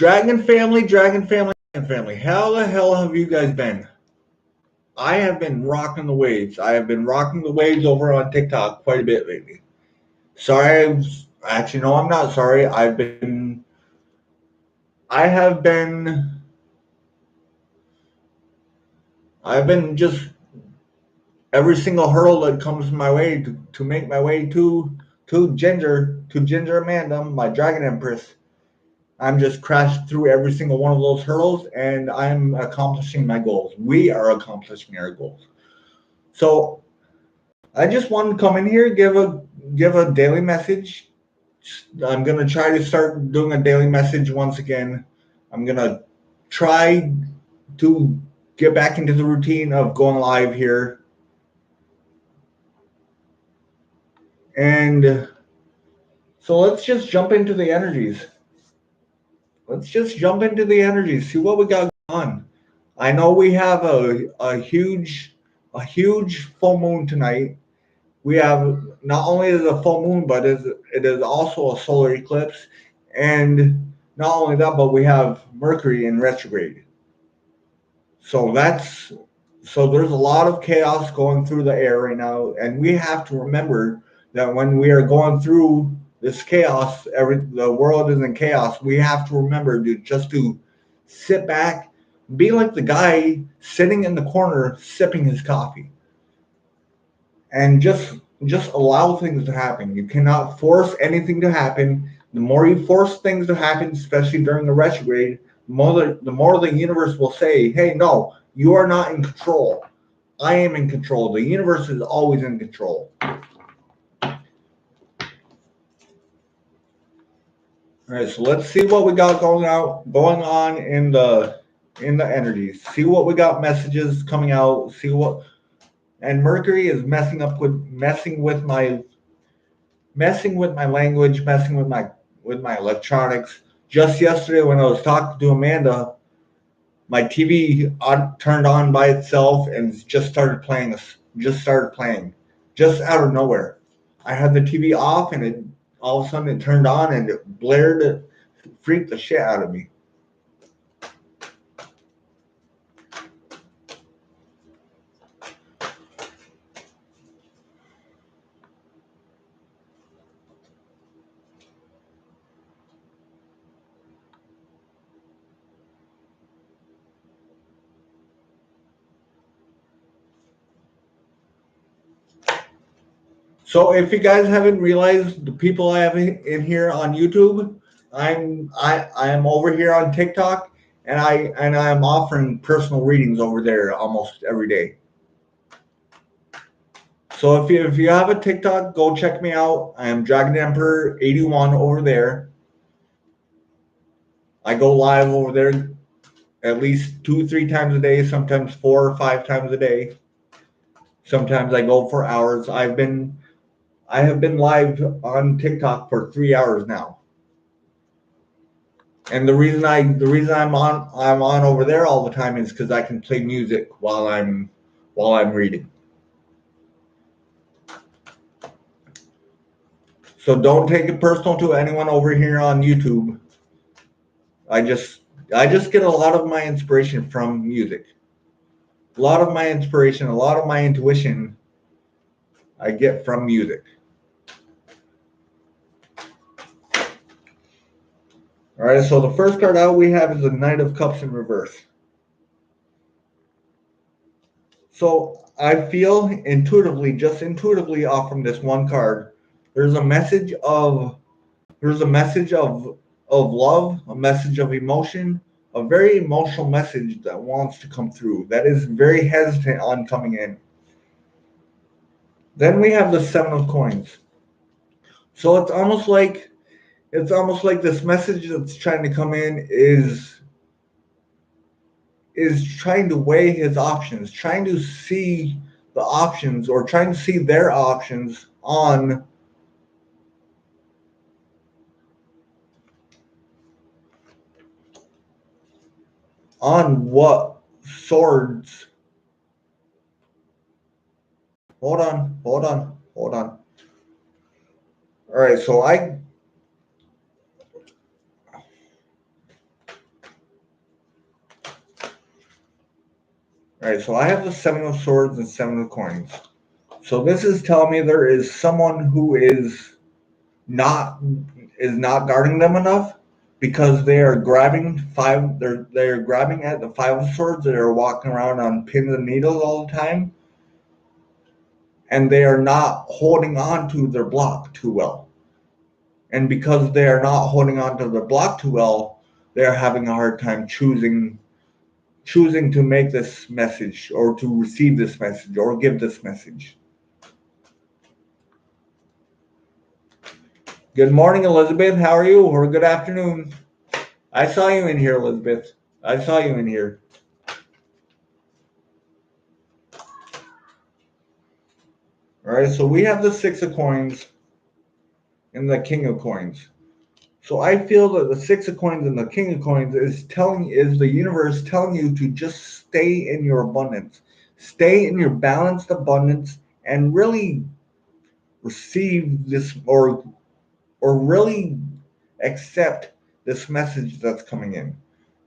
Dragon family. How the hell have you guys been? I have been rocking the waves. I have been rocking the waves over on TikTok quite a bit lately. Actually, no, I'm not sorry. I have been, I've been just every single hurdle that comes my way to make my way to Ginger Amanda, my Dragon Empress. I'm just crashed through every single one of those hurdles, and I'm accomplishing my goals. We are accomplishing our goals. So I just wanted to come in here, give a daily message. I'm gonna try to start doing a daily message once again. I'm gonna try to get back into the routine of going live here. And so let's just jump into the energies. See what we got going on. I know we have a huge full moon tonight. We have not only is it a full moon, but it is also a solar eclipse, and not only that, but we have Mercury in retrograde. So there's a lot of chaos going through the air right now, and we have to remember that when we are going through this chaos, the world is in chaos. We have to remember to sit back, be like the guy sitting in the corner sipping his coffee, and just allow things to happen. You cannot force anything to happen. The more you force things to happen, especially during the retrograde, the more the universe will say, "Hey, no, you are not in control. I am in control." The universe is always in control. All right, so let's see what we got going on in the energies. See what we got messages coming out. And Mercury is messing with my language, messing with my electronics. Just yesterday when I was talking to Amanda, my TV turned on by itself and just started playing, just out of nowhere. I had the TV off and it all of a sudden it turned on and it blared, it freaked the shit out of me. So if you guys haven't realized, the people I have in here on YouTube, I am over here on TikTok, and I'm offering personal readings over there almost every day. So if you have a TikTok, go check me out. I am Dragon Emperor 81 over there. I go live over there at least 2-3 times a day, sometimes 4 or 5 times a day. Sometimes I go for hours. I have been live on TikTok for 3 hours now. And the reason I'm on over there all the time is because I can play music while I'm reading. So don't take it personal to anyone over here on YouTube. I just get a lot of my inspiration from music. A lot of my inspiration, a lot of my intuition I get from music. All right, so the first card out we have is the Knight of Cups in reverse. So I feel just intuitively off from this one card, there's a message of love, a message of emotion, a very emotional message that wants to come through, that is very hesitant on coming in. Then we have the Seven of Coins. So it's almost like this message that's trying to come in is trying to weigh his options, trying to see the options, or trying to see their options on what swords. Hold on. All right, so All right, so I have the Seven of Swords and Seven of Coins. So this is telling me there is someone who not is not guarding them enough because they are grabbing they're grabbing at the Five of Swords. They are walking around on pins and needles all the time, and they are not holding on to their block too well. And because they are not holding on to their block too well, they are having a hard time choosing to make this message or to receive this message or give this message. Good morning, Elizabeth. How are you? Or good afternoon. I saw you in here, Elizabeth. I saw you in here. All right, so we have the Six of Coins and the King of Coins. So I feel that the Six of Coins and the King of Coins is the universe telling you to just stay in your abundance, stay in your balanced abundance, and really receive this or really accept this message that's coming in.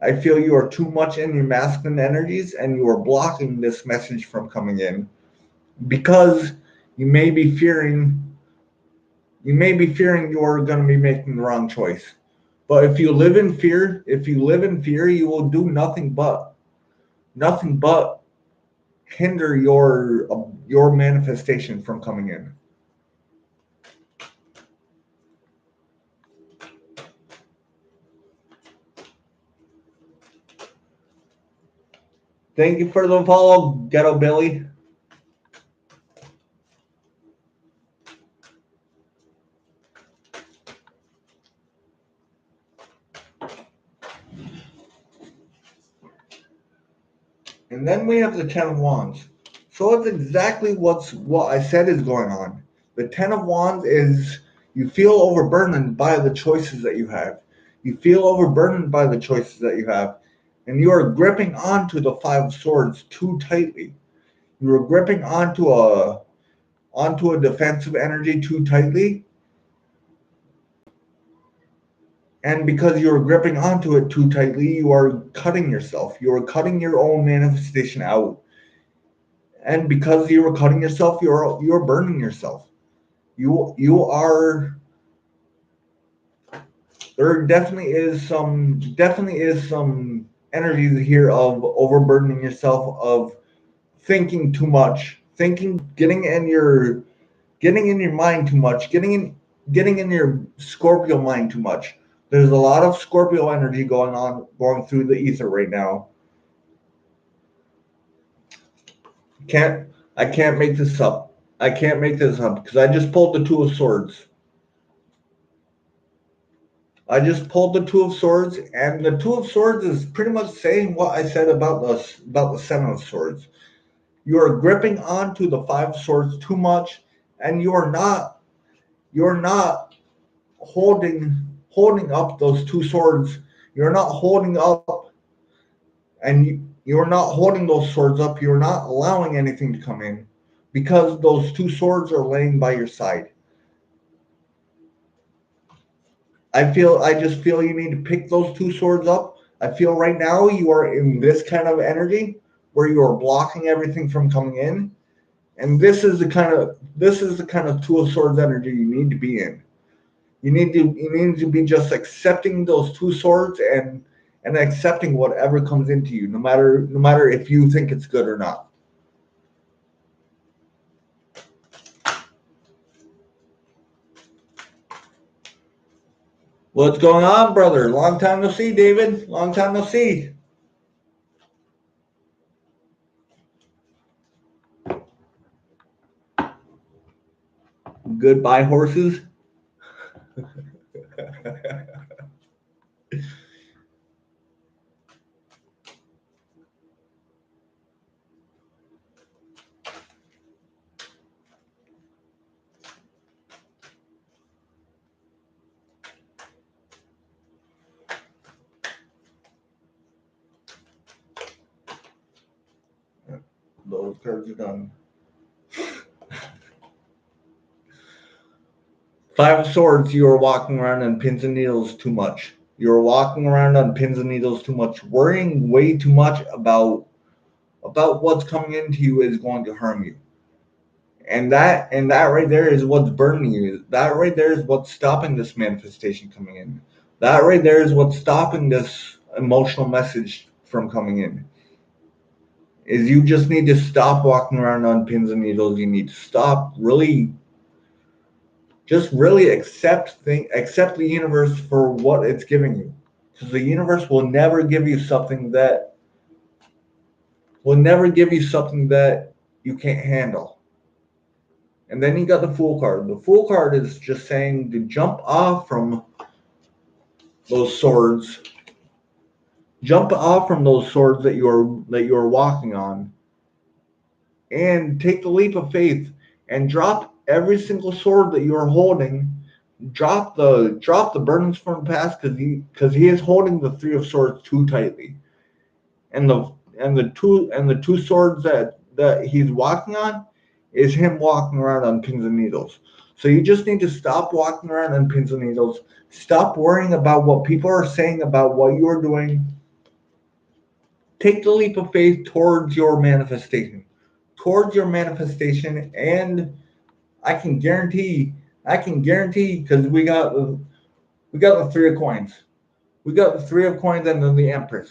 I feel you are too much in your masculine energies and you are blocking this message from coming in because you may be fearing you're going to be making the wrong choice. But if you live in fear, you will do nothing but hinder your manifestation from coming in. Thank you for the follow, Ghetto Billy. And then we have the Ten of Wands. So it's exactly what I said is going on. The Ten of Wands is you feel overburdened by the choices that you have. You feel overburdened by the choices that you have. And you are gripping onto the Five of Swords too tightly. You are gripping onto a defensive energy too tightly. And because you're gripping onto it too tightly, you are cutting yourself. You are cutting your own manifestation out. And because you are cutting yourself, you're burning yourself. You are. There definitely is some energy here of overburdening yourself, of thinking too much, getting in your mind too much, getting in your Scorpio mind too much. There's a lot of Scorpio energy going through the ether right now. I can't make this up. Because I just pulled the Two of Swords. I just pulled the Two of Swords, and the Two of Swords is pretty much saying what I said about the Seven of Swords. You are gripping onto the Five of Swords too much, and you're not holding up those two swords. You're not holding up, and you're not holding those swords up. You're not allowing anything to come in because those two swords are laying by your side. I just feel you need to pick those two swords up. I feel right now you are in this kind of energy where you are blocking everything from coming in. And this is the kind of Two of Swords energy you need to be in. You need to be just accepting those two swords and accepting whatever comes into you, no matter if you think it's good or not. What's going on, brother? Long time no see, David. Long time no see. Goodbye, horses. Those cards are done. Five of Swords, you are walking around on pins and needles too much. You're walking around on pins and needles too much, worrying way too much about about what's coming into you is going to harm you. And that right there is what's burning you. That right there is what's stopping this manifestation coming in. That right there is what's stopping this emotional message from coming in. Is you just need to stop walking around on pins and needles. You need to stop really, just really accept the universe for what it's giving you. Because the universe will never give you something that you can't handle. And then you got the Fool card. The Fool card is just saying to jump off from those swords, that you're walking on, and take the leap of faith and drop every single sword that you are holding. Drop the burdens from the past, because he is holding the Three of Swords too tightly, and the two swords that he's walking on is him walking around on pins and needles. So you just need to stop walking around on pins and needles. Stop worrying about what people are saying about what you're doing. Take the leap of faith towards your manifestation. And I can guarantee, because we got the Three of Coins. We got the Three of Coins and then the Empress.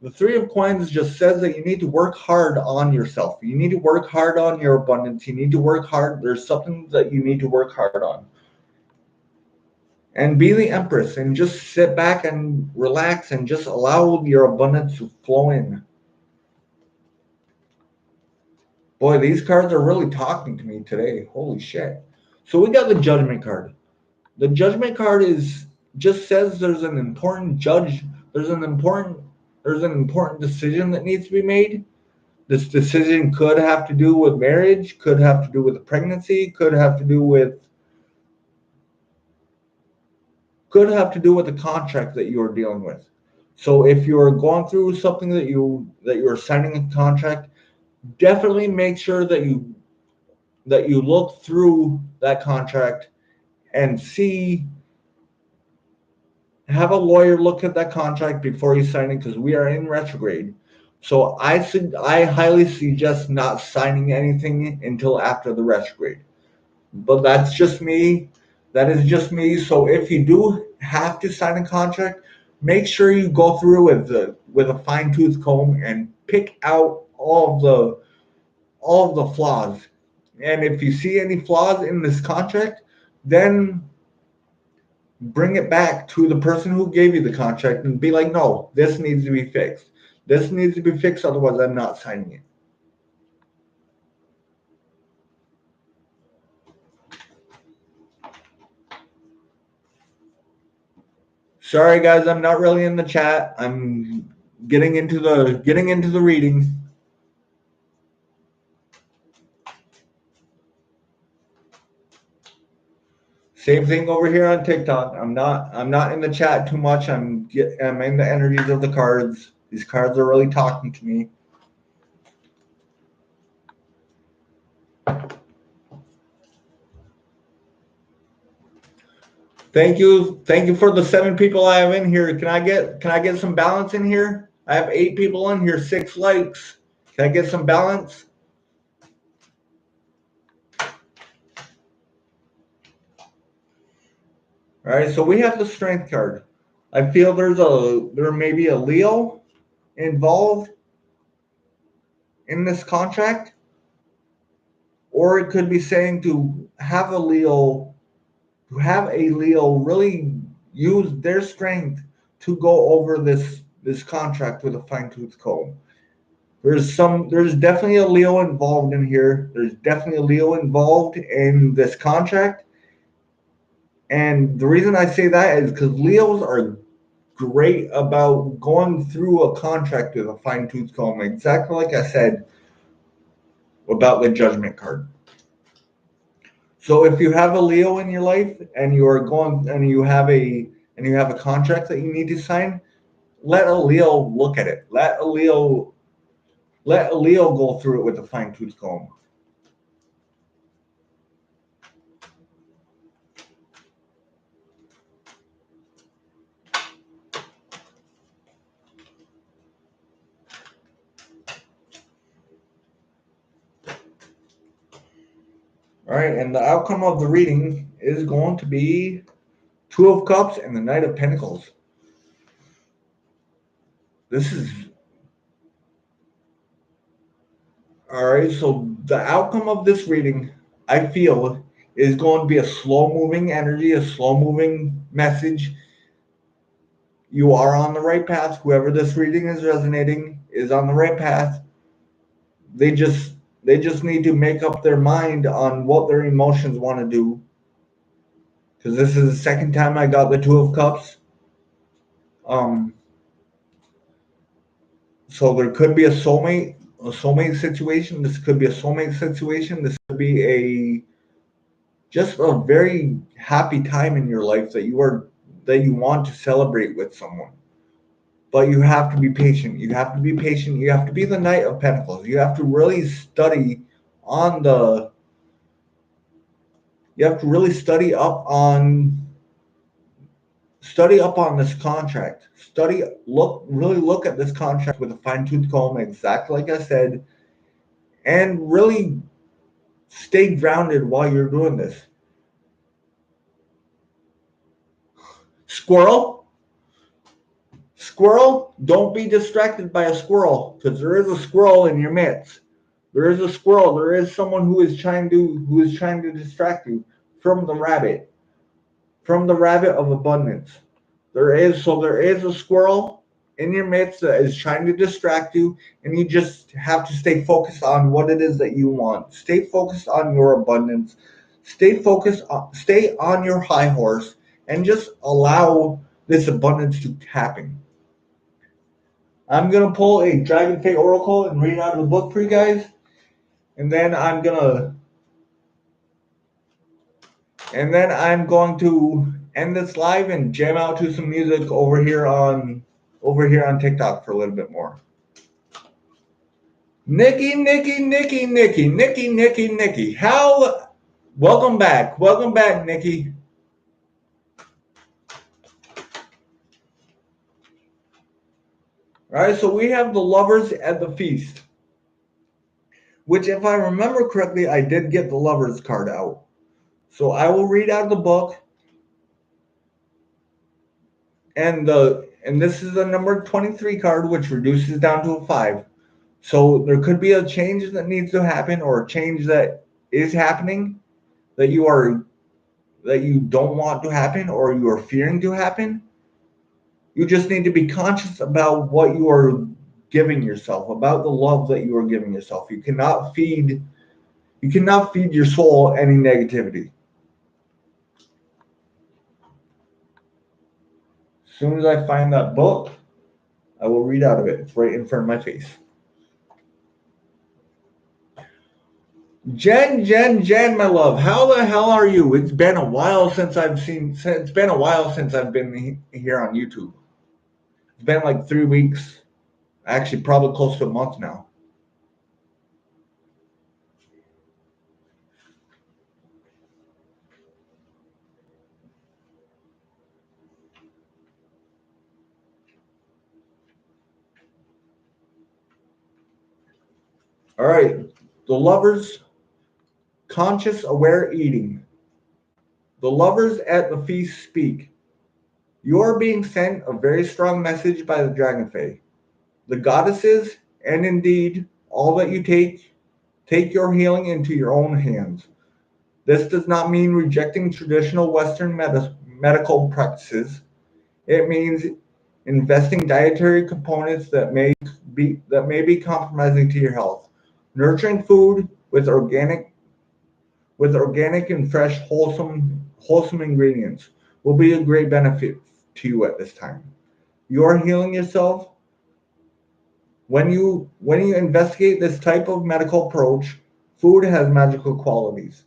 The Three of Coins just says that you need to work hard on yourself. You need to work hard on your abundance. You need to work hard. There's something that you need to work hard on. And be the Empress and just sit back and relax and just allow your abundance to flow in. Boy, these cards are really talking to me today. Holy shit. So we got the Judgment card. The Judgment card just says there's an important decision that needs to be made. This decision could have to do with marriage, could have to do with a pregnancy, could have to do with the contract that you're dealing with. So if you're going through something that you're signing a contract, definitely make sure that you look through that contract and have a lawyer look at that contract before you sign it, because we are in retrograde. So I highly suggest not signing anything until after the retrograde. But that's just me. That is just me. So if you do have to sign a contract, make sure you go through with a fine tooth comb and pick out all of the flaws. And if you see any flaws in this contract, then bring it back to the person who gave you the contract and be like, no, this needs to be fixed. This needs to be fixed, otherwise I'm not signing it. Sorry guys, I'm not really in the chat. I'm getting into the reading. Same thing over here on TikTok. I'm not in the chat too much. I'm in the energies of the cards. These cards are really talking to me. Thank you for the 7 people I have in here. Can I get some balance in here? I have 8 people in here, 6 likes. Can I get some balance? All right, so we have the Strength card. I feel there may be a Leo involved in this contract, or it could be saying to have a Leo really use their strength to go over this contract with a fine-tooth comb. There's definitely a Leo involved in here. There's definitely a Leo involved in this contract. And the reason I say that is because Leos are great about going through a contract with a fine-tooth comb, exactly like I said about the Judgment card. So if you have a Leo in your life and you have a contract that you need to sign, let a Leo look at it. Let a Leo go through it with a fine-tooth comb. All right, and the outcome of the reading is going to be Two of Cups and the Knight of Pentacles. This is all right. So the outcome of this reading, I feel, is going to be a slow-moving energy, a slow-moving message. You are on the right path. Whoever this reading is resonating is on the right path. They just they just need to make up their mind on what their emotions want to do. Because this is the second time I got the Two of Cups. So there could be a soulmate situation. This could be a soulmate situation. This could be a just a very happy time in your life that you want to celebrate with someone. But you have to be patient. You have to be patient. You have to be the Knight of Pentacles. You have to really study on the. You have to really study up on this contract. Really look at this contract with a fine-tooth comb, exactly like I said, and really stay grounded while you're doing this. Squirrel, squirrel, don't be distracted by a squirrel, because there is a squirrel in your midst. There is a squirrel. There is someone who is trying to distract you from the rabbit, of abundance. There is a squirrel in your midst that is trying to distract you, and you just have to stay focused on what it is that you want. Stay focused on your abundance. Stay on your high horse, and just allow this abundance to happen. I'm gonna pull a Dragon Fate Oracle and read out of the book for you guys, and then I'm going to end this live and jam out to some music over here on TikTok for a little bit more. Nikki, Nikki, Nikki, Nikki, Nikki, Nikki, Nikki. Welcome back. Welcome back, Nikki. All right, so we have the Lovers at the Feast, which, if I remember correctly, I did get the Lovers card out. So I will read out the book, and this is the number 23 card, which reduces down to a 5. So there could be a change that needs to happen, or a change that is happening that you don't want to happen, or you are fearing to happen. You just need to be conscious about what you are giving yourself, about the love that you are giving yourself. You cannot feed your soul any negativity. As soon as I find that book, I will read out of it. It's right in front of my face. Jen, my love, how the hell are you? It's been a while since I've been here on YouTube. It's been like 3 weeks, actually probably close to a month now. All right, the Lovers, conscious aware eating. The Lovers at the feast speak. You are being sent a very strong message by the Dragon Fae. The goddesses, and indeed all that you take your healing into your own hands. This does not mean rejecting traditional Western medical practices. It means investing dietary components that may be compromising to your health. Nurturing food with organic and fresh, wholesome ingredients will be a great benefit to you at this time. You are healing yourself. When you investigate this type of medical approach, food has magical qualities.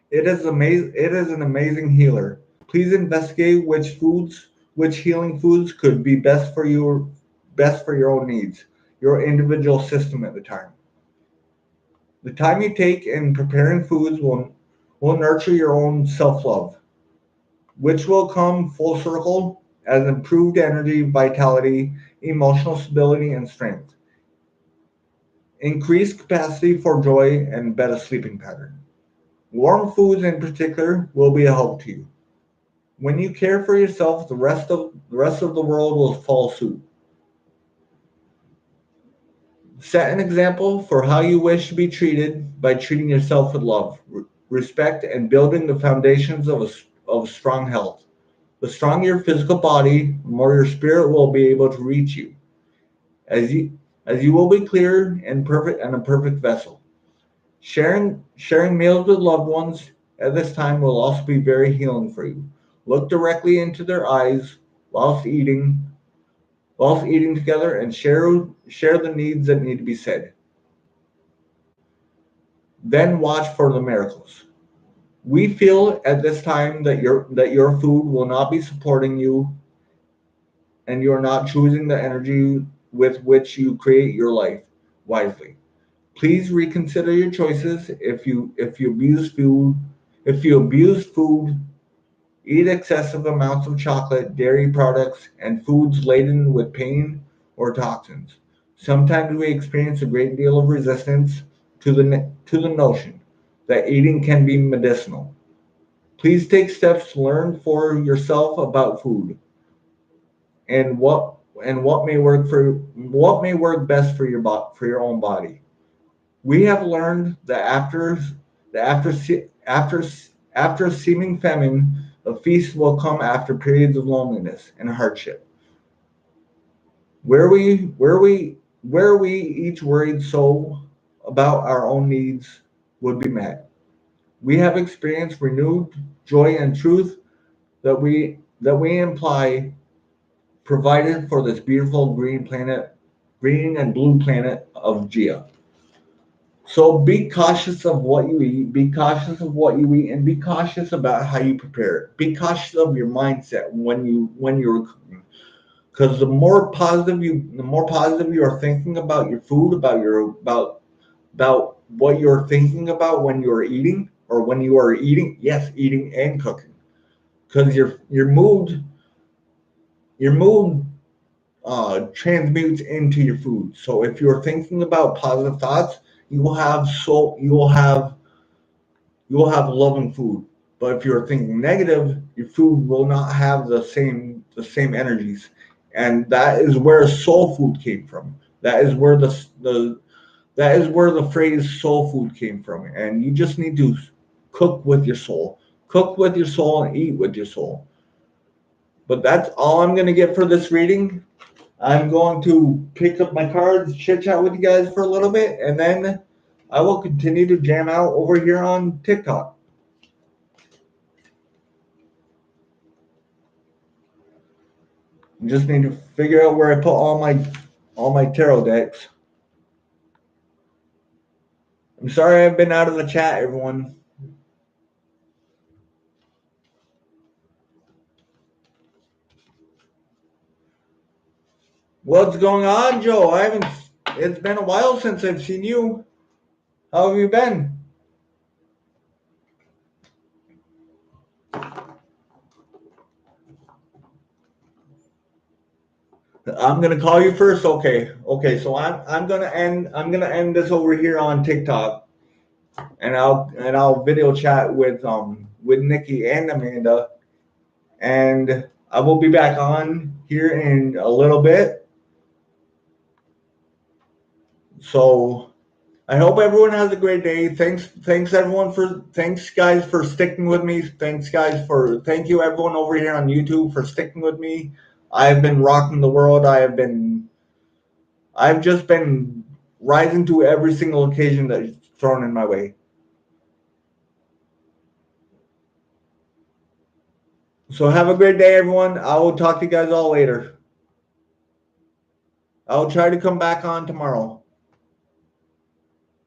It is an amazing healer. Please investigate which healing foods could be best for your own needs, your individual system at the time. The time you take in preparing foods will nurture your own self-love, which will come full circle as improved energy, vitality, emotional stability, and strength. Increased capacity for joy and better sleeping pattern. Warm foods in particular will be a help to you. When you care for yourself, the rest of the world will follow suit. Set an example for how you wish to be treated by treating yourself with love, respect, and building the foundations of strong health. The stronger your physical body, the more your spirit will be able to reach you, as you will be clear and perfect and a perfect vessel. Sharing meals with loved ones at this time will also be very healing for you. Look directly into their eyes whilst eating whilst eating together and share the needs that need to be said. Then watch for the miracles. We feel at this time that your food will not be supporting you and you're not choosing the energy with which you create your life wisely. Please reconsider your choices if you abuse food, eat excessive amounts of chocolate, dairy products, and foods laden with pain or toxins. Sometimes we experience a great deal of resistance to the notion that eating can be medicinal. Please take steps to learn for yourself about food and what may work best for your own body. We have learned that after seeming famine, a feast will come after periods of loneliness and hardship, where we each worried so about our own needs would be met. We have experienced renewed joy and truth that we imply provided for this beautiful green and blue planet of Gia. So be cautious of what you eat, and be cautious about how you prepare it. Be cautious of your mindset when you're cooking. Because the more positive you are thinking about your food, about what you're thinking about when you're eating, or when you are eating, yes, eating and cooking. Because your mood transmutes into your food. So if you're thinking about positive thoughts, you will have loving food. But if you're thinking negative, your food will not have the same energies, and that is where soul food came from. That is where the phrase soul food came from, and you just need to cook with your soul, and eat with your soul. But that's all I'm gonna get for this reading. I'm going to pick up my cards, chit chat with you guys for a little bit, and then I will continue to jam out over here on TikTok. I just need to figure out where I put all my tarot decks. I'm sorry I've been out of the chat, everyone. What's going on, Joe? I haven't. It's been a while since I've seen you. How have you been? I'm gonna call you first. Okay. Okay. So I'm gonna end this over here on TikTok, and I'll video chat with Nikki and Amanda, and I will be back on here in a little bit. So I hope everyone has a great day. Thanks guys for sticking with me. Thank you everyone over here on YouTube for sticking with me. I've been rocking the world. I've just been rising to every single occasion that is thrown in my way. So have a great day, everyone. I will talk to you guys all later. I'll try to come back on tomorrow.